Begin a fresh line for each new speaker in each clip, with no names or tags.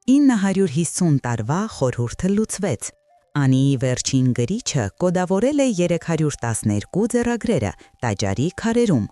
950 տարվա խորհուրդը լուծվեց։ Անիի վերջին գրիչը կոդավորել է 312 ձեռագրերը տաճարի քարերում։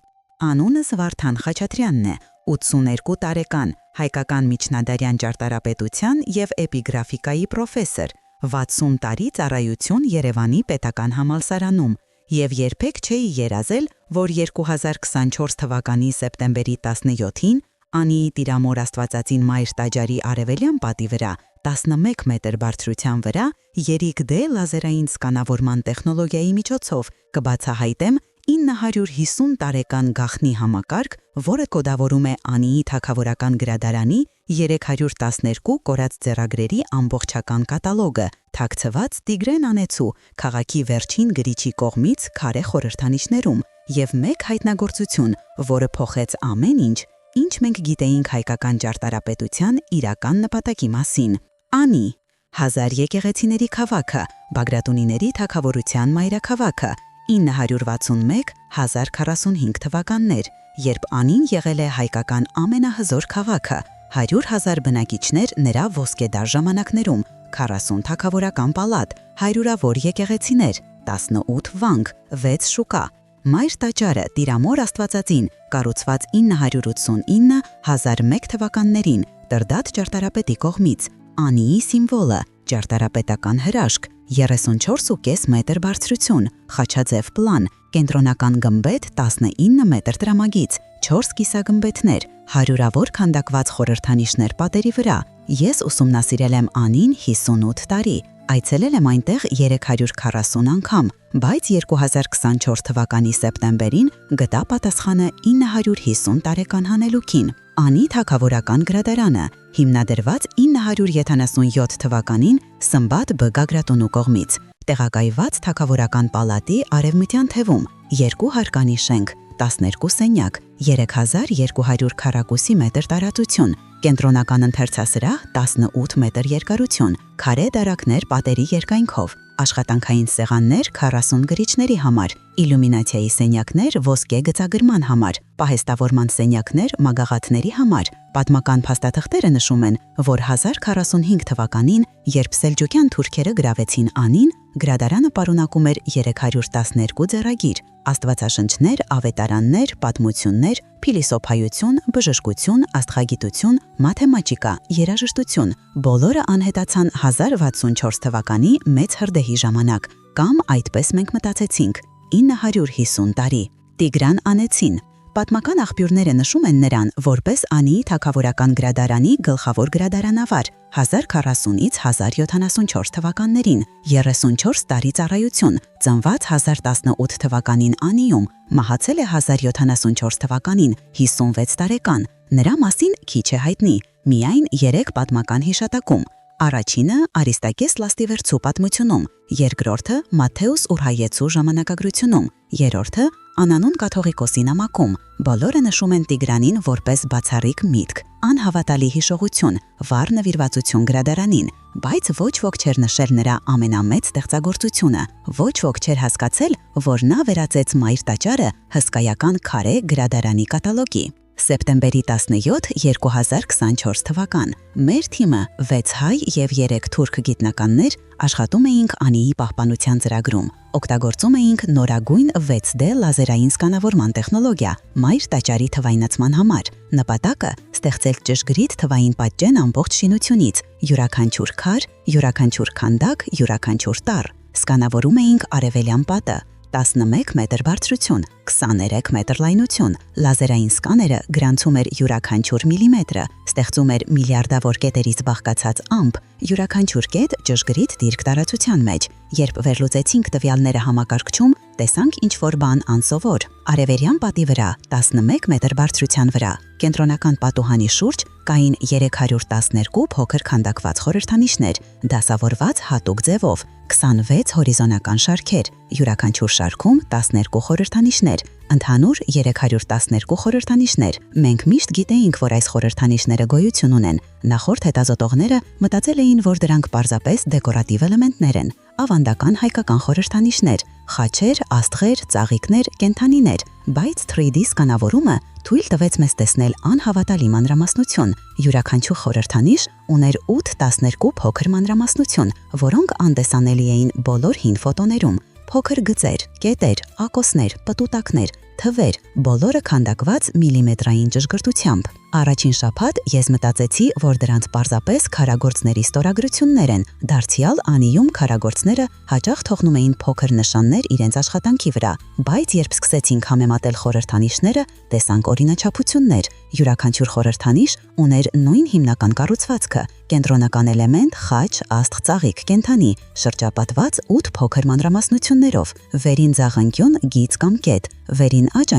Անունս Վարդան Խաչատրյանն է, 82 տարեկան, հայկական միջնադարյան ճարտարապետության և էպիգրաֆիկայի պրոֆեսոր, 60 տարի ծառայություն Երևանի պետական համալսարանում, և երբեք չէի երազել, որ 2024 թվականի սեպտեմբերի 17-ին Անիի Տիրամոր Աստվածածին Մայր տաճարի արևելյան պատի վրա 11 մետր բարձրության վրա երիկ դե լազերային սկանավորման տեխնոլոգիայի միջոցով կբացահայտեմ 950 տարեկան գաղտնի համակարգ, որը կոդավորում է Անիի թագավորական գրադարանի 312 կորած ձեռագրերի ամբողջական կատալոգը, թաքցված Տիգրեն Անեցու քաղաքի վերջին գրիչի կողմից քարե խորհրդանիշներում, և մեկ հայտնագործություն, որը փոխեց ամեն ինչ, ինչ մենք գիտեինք հայկական ճարտարապետության իրական նպատակի մասին։ Անի, 1000 եկեղեցիների քաղաքը, Բագրատունիների թագավորության մայրաքաղաքը, 961-1045 թվականներ, երբ Անին եղել է հայկական ամենահզոր քաղաքը, 100,000 բնակիչներ նրա ոսկեդար ժամանակներում, 40 թագավորական պալատ, հարյուրավոր եկեղեցիներ, 18 վանք, 6 շուկա։ Մայր տաճարը Տիրամոր Աստվածածին կառուցված 989-1001 թվականներին Տրդատ ճարտարապետի կողմից, Անիի սիմվոլը, ճարտարապետական հրաշք, 34.5 մետր բարձրություն, խաչաձև պլան, կենտրոնական գմբեթ 19 մետր տրամագիծ, 4 կիսագմբեթներ, հարյուրավոր քանդակված խորհրդանիշներ պատերի վրա։ Ես ուսումնասիրել եմ Անին 58 տարի, այցելել եմ այնտեղ 340 անգամ, բայց 2024 թվականի սեպտեմբերին գտա պատասխանը 950 տարեկան հանելուկին։ Անի թագավորական գրադարանը, հիմնադրված 977 թվականին Սմբատ Բ. Գագրատունու կողմից, տեղակայված թագավորական պալատի արևմտյան թևում, 2 հարկանի շենք, 12 սենյակ, 3200 քառակուսի մետր տարածություն, կենտրոնական ընթերցասրահ 18 մետր երկարություն, քարե դարակներ պատերի երկայնքով, աշխատանքային սեղաններ 40 գրիչների համար, իլյումինացիայի սենյակներ ոսկե գծագրման համար, պահեստավորման սենյակներ մագաղաթների համար։ Պատմական փաստաթղթերը նշում են, որ 1045 թվականին, երբ սելջուկյան թուրքերը գրավեցին Անին, գրադարանը պարունակում էր 312 ձեռագիր, աստվածաշնչներ, ավետարաններ, պատմություններ, փիլիսոփայություն, բժշկություն, աստղագիտություն, մաթեմատիկա, երաժշտություն, բոլորը անհետացան 1064 թվականի մեծ հրդեհի ժամանակ, կամ այդպես մենք մտածեցինք, 950 տարի։ Տիգրան Անեցին։ Պատմական աղբյուրները նշում են նրան որպես Անիի թագավորական գրադարանի գլխավոր գրադարանավար 1040-ից 1074 թվականներին, 34 տարի ծառայություն, ծնված 1018 թվականին Անիում, մահացել է 1074 թվականին, 56 տարեկան։ Նրա մասին քիչ է հայտնի, միայն 3 պատմական հիշատակում։ Առաջինը Արիստակես Լաստիվերցու պատմությունում, երկրորդը Մատթեոս Ուրհայեցու ժամանակագրությունում, երրորդը Անանուն կաթողիկոսի նամակում։ Բոլորը նշում են Տիգրանին որպես բացառիկ միտք, անհավատալի հիշողություն, վառ նվիրվածություն գրադարանին, բայց ոչ ոք չէր նշել նրա ամենամեծ ստեղծագործությունը, ոչ ոք չէր հասկացել, որ նա վերածեց Մայր տաճարը հսկայական քարե գրադարանի կատալոգի։ Սեպտեմբերի 17, 2024 թվական։ Մեր թիմը 6 հայ և 3 թուրք գիտնականներ աշխատում էինք Անիի պահպանության ծրագրում, օգտագործում էինք նորագույն 6D լազերային սկանավորման տեխնոլոգիա Մայր տաճարի թվայնացման համար։ Նպատակը ստեղծել ճշգրիտ թվային պատճեն ամբողջ շինությունից, յուրաքանչյուր քար, յուրաքանչյուր քանդակ, յուրաքանչյուր տառ։ Սկանավորում էինք արևելյան պատը, 11 մետր բարձրություն, 23 մետր լայնություն, լազերային սկաները գրանցում էր յուրաքանչյուր միլիմետրը, ստեղծում էր միլիարդավոր կետերից բաղկացած ամպ, յուրաքանչյուր կետ ճշգրիտ դիրք տարածության մեջ։ Երբ վերլուծեցինք տվյալները համակարգչում, տեսանք ինչ-որ բան անսովոր։ Արևելյան պատի վրա, 11 մետր բարձրության վրա, կենտրոնական պատուհանի շուրջ կային 312 փոքր քանդակված խորհրդանիշներ, դասավորված հատուկ ձևով, 26 հորիզոնական շարքեր, յուրաքանչյուր շարքում 12 խորհրդանիշներ, ընդհանուր 312 խորհրդանիշներ։ Մենք միշտ գիտեինք, որ այս խորհրդանիշները գոյություն ունեն։ Նախորդ հետազոտողները մտածել էին, որ դրանք պարզապես դեկորատիվ էլեմենտներ են, ավանդական հայկական խորհրդանիշներ, խաչեր, աստղեր, ծաղիկներ, կենդանիներ, բայց 3D սկանավորումը թույլ տվեց մեզ տեսնել անհավատալի մանրամասնություն։ Յուրաքանչյուր խորհրդանիշ ուներ 8-12 փոքր մանրամասնություն, որոնք անդեսանելի էին բոլոր հին ֆոտոներում։ Փոքր գծեր, կետեր, ակոսներ, պտուտակներ, թվեր, բոլորը քանդակված միլիմետրային ճշգրտությամբ։ Առաջին շաբաթ ես մտածեցի, որ դրանց պարզապես քարագործների ստորագրություններ են, դարձյալ անիում քարագործները հաճախ թողնում էին փոքր նշաններ իրենց աշխատանքի վրա, բայց երբ սկսեցինք համեմատել խորհրդանիշները, տեսանք օրինաչափություններ։ Յուրաքանչյուր խորհրդանիշ ուներ նույն հիմնական կառուցվածքը՝ կենտրոնական էլեմենտ, խաչ, աստղ, ծաղիկ, կենդանի, շրջապատված 8 փոքր մանրամասնություններով, վերին ձախանկյուն գիծ կամ կետ, վերին աջ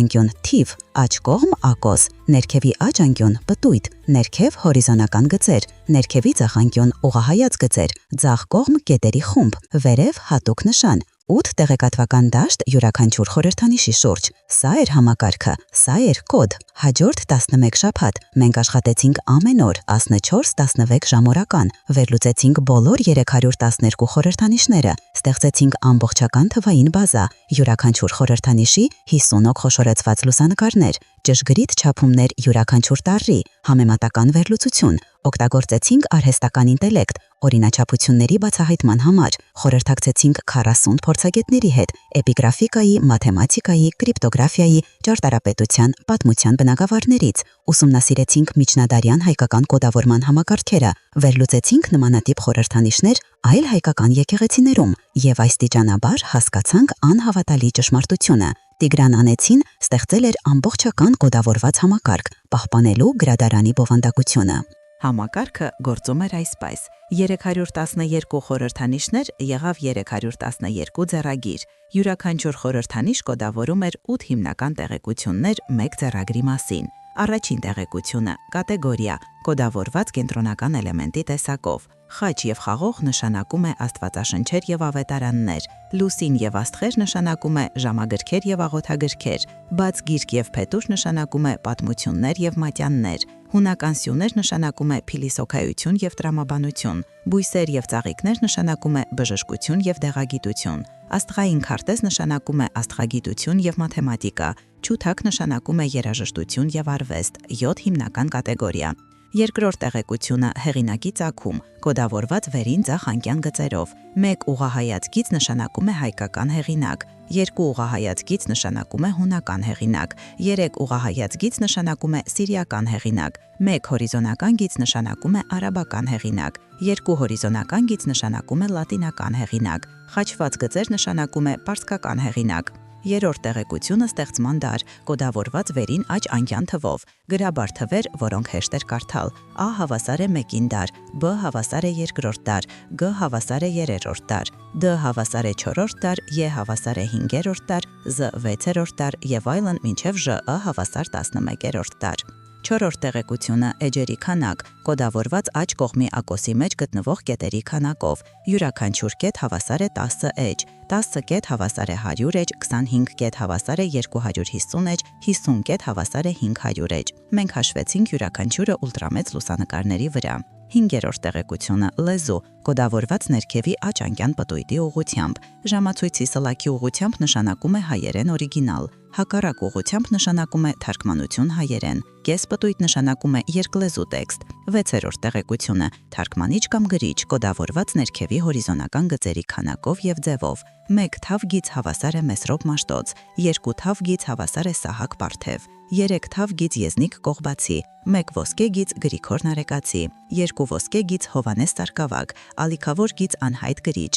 թիվ, աջ կողմ ակոս, ներքևի աջ անկյուն պտույտ, ներքև հորիզոնական գծեր, ներքևի ձախանկյուն ուղղահայաց գծեր, ձախ կողմ կետերի խումբ, վերև հատուկ նշան, 8 տեղեկատվական դաշտ յուրաքանչյուր խորհրդանիշի շուրջ։ Սա էր համակարգը, սա էր կոդ։ Հաջորդ 11 շաբաթ մենք աշխատեցինք ամեն օր 14-16 ժամորական, վերլուծեցինք բոլոր 312 խորհրդանիշները, ստեղծեցինք ամբողջական թվային բազա, յուրաքանչյուր խորհրդանիշի 50 օգխոշորեցված լուսանկարներ, ճշգրիտ չափումներ յուրաքանչյուր տառի, համեմատական վերլուծություն, օգտագործեցինք արհեստական ինտելեկտ, օրինաչափությունների բացահայտման համար, խորհրդակցեցինք 40 փորձագետների հետ, էպիգրաֆիկայի, մաթեմատիկայի, կրիպտոգրաֆիայի, ճարտարապետության, պատմության բնագավառներից, ուսումնասիրեցինք միջնադարյան հայկական կոդավորման համակարգերը, վերլուծեցինք նմանատիպ խորհրդանիշներ այլ հայկական եկեղեցիներում եւ աստիճանաբար հասկացանք անհավատալի ճշմարտությունը։ Տիգրան Անեցին ստեղծել էր ամբողջական կոդավորված համակարգ, պահպանելու գրադարանի բովանդակությունը։ Համակարգը գործում էր այսպես. 312 խորհրդանիշներ եղավ 312 ձեռագիր։ Յուրաքանչյուր խորհրդանիշ կոդավորում էր 8 հիմնական տեղեկություններ մեկ ձեռագրի մասին։ Առաջին տեղեկությունը՝ կատեգորիա, կոդավորված կենտրոնական էլեմենտի տեսակով։ Խաչ եւ խաղող նշանակում է աստվածաշնչեր եւ ավետարաններ։ Լուսին եւ աստղեր նշանակում է ժամագրքեր եւ աղոթագրքեր։ Բաց գիրք եւ փետուր նշանակում է պատմություններ եւ մատյաններ։ Հունական սյուներ նշանակում է փիլիսոփայություն եւ տրամաբանություն։ Բույսեր եւ ծաղիկներ նշանակում է բժշկություն եւ դեղագիտություն։ Աստղային քարտեզ նշանակում է աստղագիտություն եւ մաթեմատիկա։ Չութակ նշանակում է երաժշտություն եւ արվեստ։ 7 հիմնական կատեգորիա։ Երկրորդ տեղեկությունը՝ հեղինակի ծագում, կոդավորված վերին ձախ անկյան գծերով։ 1 ուղղահայաց գիծ նշանակում է հայկական հեղինակ, 2 ուղղահայաց գիծ նշանակում է հունական հեղինակ, 3 ուղղահայաց գիծ նշանակում է սիրիական հեղինակ, 1 հորիզոնական գիծ նշանակում է արաբական հեղինակ, 2 հորիզոնական գիծ նշանակում է լատինական հեղինակ, խաչված գծեր նշանակում է պարսկական հեղինակ։ Երրորդ տեղեկությունը՝ ստեղծման դար, կոդավորված վերին աջ անկյան թվով, գրաբար թվեր, որոնք հեշտ էր կարդալ։ A հավասար է 1-ին դար, B հավասար է 2-րդ դար, G հավասար է 3-րդ դար, D հավասար է 4-րդ դար, E հավասար է 5-րդ դար, Z 6-րդ դար եւ այլն մինչեւ ԺԸ հավասար 11-րդ դար։ Չորրորդ տեղեկությունը՝ էջերի քանակ, կոդավորված աջ կողմի ակոսի մեջ գտնվող կետերի քանակով։ Յուրաքանչյուր կետ հավասար է 10 էջ, 10 կետ հավասար է 100 էջ, 25 կետ հավասար է 250 էջ, 50 կետ հավասար է 500 էջ։ Մենք հաշվեցինք յուրաքանչյուրը ուլտրամեծ լուսանկարների վրա։ 5-րդ տեղեկությունը՝ լեզու, կոդավորված ներքևի աջ անկյան պտույտի ուղղությամբ։ Ժամացույցի սլաքի ուղղությամբ նշանակում է հայերեն օրիգինալ, հակառակ ուղղությամբ նշանակում է թարգմանություն հայերեն։ Կես պտույտ նշանակում է երկլեզու տեքստ։ 6-րդ տեղեկությունը՝ թարգմանիչ կամ գրիչ, կոդավորված ներքևի հորիզոնական գծերի քանակով եւ ձևով։ 1 թավ գիծ հավասար է Մեսրոպ Մաշտոց, 2 թավ գիծ հավասար է Սահակ Պարթև, 3 թավ գիծ Եզնիկ Կողբացի, 1 ոսկե գիծ Գրիգոր Նարեկացի, 2 ոսկե գիծ Հովանես Սարգսակ, ալիքավոր գիծ Անհայտ Գրիչ։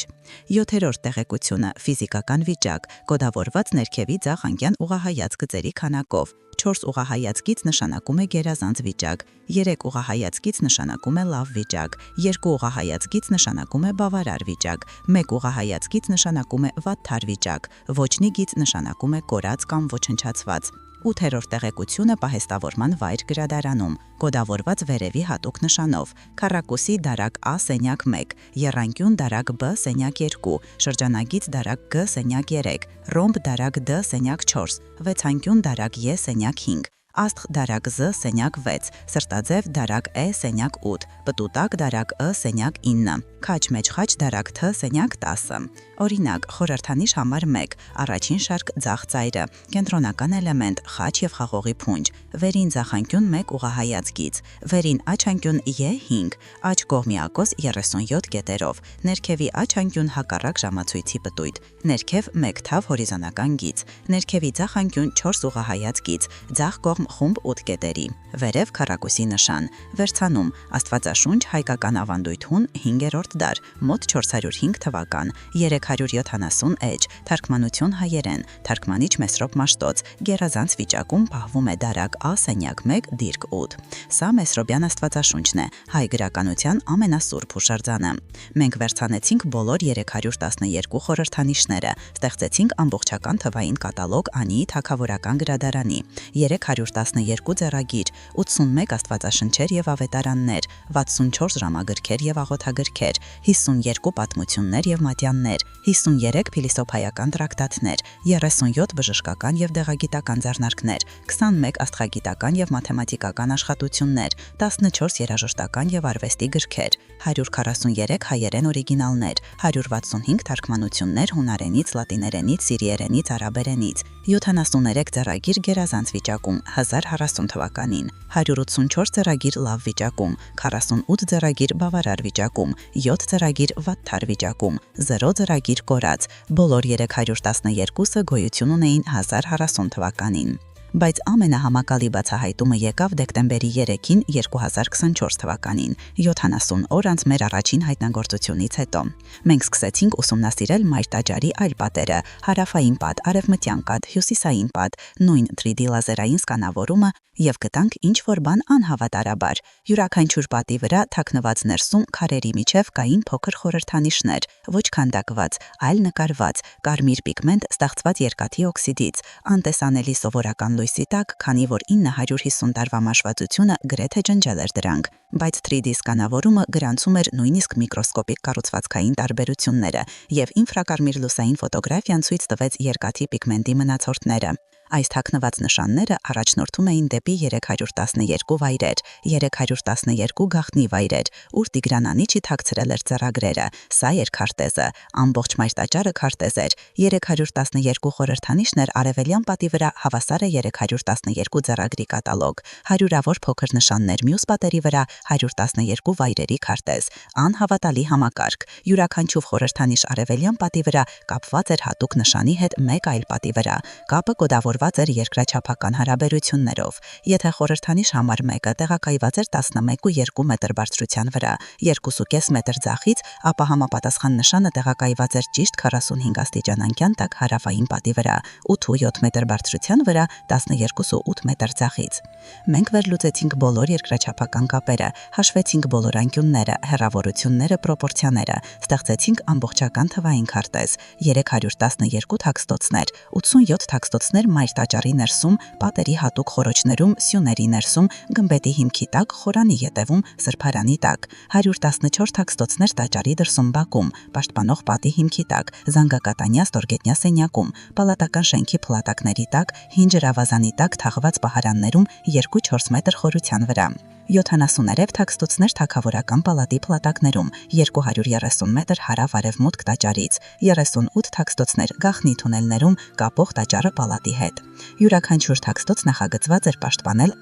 7-րդ տեղեկությունը՝ ֆիզիկական վիճակ, կոդավորված ներքևի ձախ անկյան ուղղահայաց գծերի քանակով։ 4 ուղղահայաց գիծ նշանակում է գերազանց վիճակ, 3 ուղղահայաց գիծ նշանակում է լավ վիճակ, 2 ուղղահայաց գիծ նշանակում է բավարար վիճակ, 1 ուղղահայաց գիծ նշանակում է վատթար վիճակ, ոչնի գիծ նշանակում է կորած կամ ոչնչացված։ 8-րդ տեղեկությունը՝ պահեստավորման վայր գրադարանում, կոդավորված վերևի հատուկ նշանով, քառակուսի դարակ A սենյակ 1, եռանկյուն դարակ B սենյակ 2, շրջանագիծ դարակ G սենյակ 3, ռոմբ դարակ D սենյակ 4, վեցանկյուն դարակ E սենյակ 5, Աստղ դարակ Զ սենյակ 6, սրտաձև դարակ E սենյակ 8, պտուտակ դարակ Ը սենյակ 9, քաչ մեջ խաչ դարակ Թ սենյակ 10։ Օրինակ, խորհրդանիշ համար 1, առաջին շարք ձախ ծայրը, կենտրոնական էլեմենտ խաչ եւ խաղողի փունջ, վերին ձախանկյուն 1 ուղղահայաց գիծ, վերին աչանկյուն E5, աջ կողմի ակոս 37 կետերով, ներքևի աչանկյուն հակառակ ժամացույցի պտույտ, ներքև 1 թավ հորիզոնական գիծ, ներքևի ձախանկյուն 4 ուղղահայաց գիծ, ձախ կողմ խումբ 8 կետերի, վերև քառակուսի նշան, վերցանում Աստվածաշունչ հայկական ավանդույթուն 5-րդ դար, մոտ 405 թվական, 370 էջ, թարգմանություն հայերեն, թարգմանիչ Մեսրոպ Մաշտոց, գերազանց վիճակում պահվում է դարակ A սենյակ 1 դիրք 8։ Սա Մեսրոպյան Աստվածաշունչն է, հայ գրականության ամենասուրբ հուշարձանը։ Մենք վերցանեցինք բոլոր 312 խորհրդանիշները, ստեղծեցինք ամբողջական թվային կատալոգ Անիի թագավորական գրադարանի, 312 ձեռագիր, 81 աստվածաշնչեր եւ ավետարաններ, 64 ժամագրքեր եւ աղոթագրքեր, 52 պատմություններ եւ մատյաններ, 53 փիլիսոփայական տրակտատներ, 37 բժշկական եւ դեղագիտական ձեռնարկներ, 21 աստղագիտական եւ մաթեմատիկական աշխատություններ, 14 երաժշտական եւ արվեստի գրքեր, 143 հայերեն օրիգինալներ, 165 թարգմանություններ հունարենից, լատիներենից, սիրիերենից, արաբերենից, 73 ձեռագիր գերազանց վիճակում 1040 թվականին, 184 ձեռագիր լավ վիճակում, 48 ձեռագիր բավարար վիճակում, 7 ձեռագիր վատթար վիճակում, 0 ձեռագիր կորած, բոլոր 312-ը գոյություն ունեին 1040 թվականին։ Բայց ամենահամակալի բացահայտումը եկավ դեկտեմբերի 3-ին 2024 թվականին, 70 օր անց մեր առաջին հայտնագործությունից հետո։ Մենք սկսեցինք ուսումնասիրել մայր տաճարի այլ պատերը, հարավային պատ, արևմտյան պատ, հյուսիսային պատ, նույն 3D լազերային սկանավորումը եւ գտանք ինչ-որ բան անհավատարաբար։ Յուրաքանչյուր պատի վրա թաքնված ներսում քարերի միջև կային փոքր խորհրդանիշներ, ոչ քանդակված, այլ նկարված, կարմիր պիգմենտ ստեղծված երկաթի օքսիդից, անտեսանելի սովորական լույսի տակ, քանի որ 950 տարվա մաշվածությունը գրեթե ջնջել էր դրանք, բայց 3D սկանավորումը գրանցում էր նույնիսկ միկրոսկոպիկ կառուցվածքային տարբերությունները եւ ինֆրակարմիր լուսային ֆոտոգրաֆիան ցույց տվեց երկաթի պիգմենտի մնացորդները։ Այս թաքնված նշանները առաջնորդում էին դեպի 312 վայրեր, 312 գաղտնի վայրեր, ուր Տիգրանանիչի թաքցրել էր ձեռագրերը, սա էր քարտեզը, ամբողջ մայր տաճարը քարտեզ էր, 312 խորհրդանիշներ արևելյան պատի վրա հավասար է 312 ձեռագրի կատալոգ, հարյուրավոր փոքր նշաններ մյուս պատերի վրա 112 վայրերի քարտեզ, անհավատալի համակարգ, յուրաքանչյուր խորհրդանիշ արևելյան պատի վրա կապված էր հատուկ նշանի հետ մեկ այլ պատի վրա, կապը կոդավորված էր երկրաչափական հարաբերություններով։ Եթե խորհրդանիշ համար 1-ը տեղակայված էր 11.2 մետր բարձրության վրա, 2.5 մետր ձախից, ապա համապատասխան նշանը տեղակայված էր ճիշտ 45 աստիճանանկյան տակ հարավային պատի վրա, 8.7 մետր բարձրության վրա, 12.8 մետր ձախից։ Մենք վերլուծեցինք բոլոր երկրաչափական կապերը, հաշվեցինք բոլոր անկյունները, հեռավորությունները, պրոպորցիաները, ստեղծեցինք ամբողջական թվային քարտեզ, 312 թաքստոցներ, 87 թաքստոցներ մայր տաճարի ներսում, պատերի հատուկ խորոչներում, սյուների ներսում, գմբեթի հիմքի տակ, խորանի ետևում, սրբարանի տակ, 114 թաքստոցներ տաճարի դրսում բակում, պաշտպանող պատի հիմքի տակ, զանգակատանյա ստորգետնյա սենյակում, պալատական շենքի փլատակների տակ, հին ջրավազանի տակ թաղված պահարաններում 2-4 մետր խորության վրա, 73 թաքստոցներ թագավորական պալատի փլատակներում, 230 մետր հարավ-արևմուտք տաճարից, 38 թաքստոցներ գաղտնի թունելներում կապող տաճարը պալատի հետ։ Յուրաքանչյուր թաքստոց նախագծված էր պաշտպանել